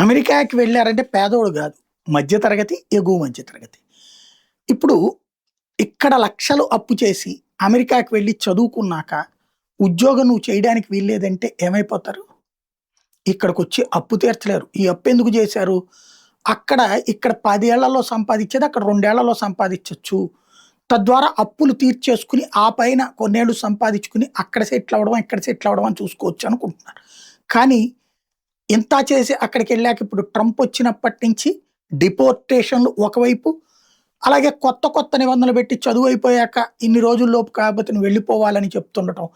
అమెరికాకి వెళ్ళారంటే పేదోడు గాదు. మధ్య తరగతి, ఎగువ మధ్య తరగతి. ఇప్పుడు ఇక్కడ లక్షలు అప్పు చేసి అమెరికాకి వెళ్లి చదువుకున్నాక, ఉద్యోగం నువ్వు చేయడానికి వీల్లేదంటే ఏమైపోతారు? ఇక్కడికొచ్చి అప్పు తీర్చలేరు. ఈ అప్పెందుకు జేశారు? అక్కడ ఇక్కడ 10 ఏళ్లలో సంపాదించేది అక్కడ 2 ఏళ్లలో సంపాదించొచ్చు. తద్వారా అప్పులు తీర్చేసుకొని, ఆ పైన కొన్నేళ్ళు సంపాదించుకొని అక్కడ సెటిల్ అవ్వడం, ఇక్కడ సెటిల్ అవ్వడం అని చూసుకోవచ్చు అనుకుంటున్నారు. కానీ ఇంత చేసి అక్కడికెళ్ళాక ఇప్పుడు ట్రంప్ వచ్చినప్పటి నుంచి డిపోర్టేషన్‌లు ఒకవైపు, అలాగే కొత్త కొత్త నిబంధనలు పెట్టి చదువు అయిపోయాక ఇన్ని రోజుల్లోపు కాకపోతే నువ్వు వెళ్ళిపోవాలని చెప్తుండటం.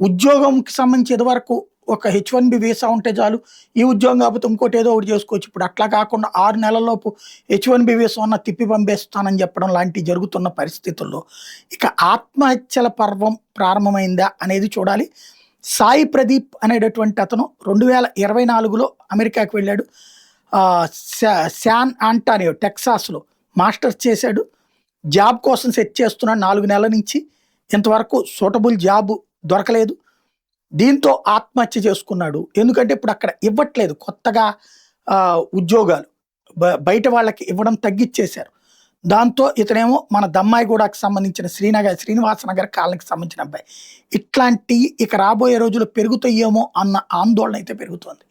ఉద్యోగంకి సంబంధించి ఇదివరకు ఒక హెచ్-1బీ వీసా ఉంటే చాలు. ఈ ఉద్యోగం కాకపోతే ఇంకోటి ఏదో ఒకటి చేసుకోవచ్చు. ఇప్పుడు అట్లా కాకుండా 6 నెలల్లోపు హెచ్-1బీ వీసా ఉన్న తిప్పి పంపేస్తానని చెప్పడం లాంటివి జరుగుతున్న పరిస్థితుల్లో ఇక ఆత్మహత్యల పర్వం ప్రారంభమైందా అనేది చూడాలి. సాయి ప్రదీప్ అనేటటువంటి అతను 2024లో అమెరికాకి వెళ్ళాడు. శాన్ ఆంటానియో టెక్సాస్‌లో మాస్టర్స్ చేశాడు. జాబ్ కోసం సెర్చ్ చేస్తున్నాడు 4 నెలల నుంచి. ఇంతవరకు సూటబుల్ జాబ్ దొరకలేదు. దీంతో ఆత్మహత్య చేసుకున్నాడు. ఎందుకంటే ఇప్పుడు అక్కడ ఇవ్వట్లేదు కొత్తగా ఉద్యోగాలు. బయట వాళ్ళకి ఇవ్వడం తగ్గిచ్చేశారు. దాంతో ఇతనేమో మన దమ్మాయిగూడకు సంబంధించిన శ్రీనివాస నగర్ కాలనీకి సంబంధించిన అబ్బాయి. ఇట్లాంటియి ఇక రాబోయే రోజుల్లో పెరుగుతాయేమో అన్న ఆందోళన అయితే పెరుగుతోంది.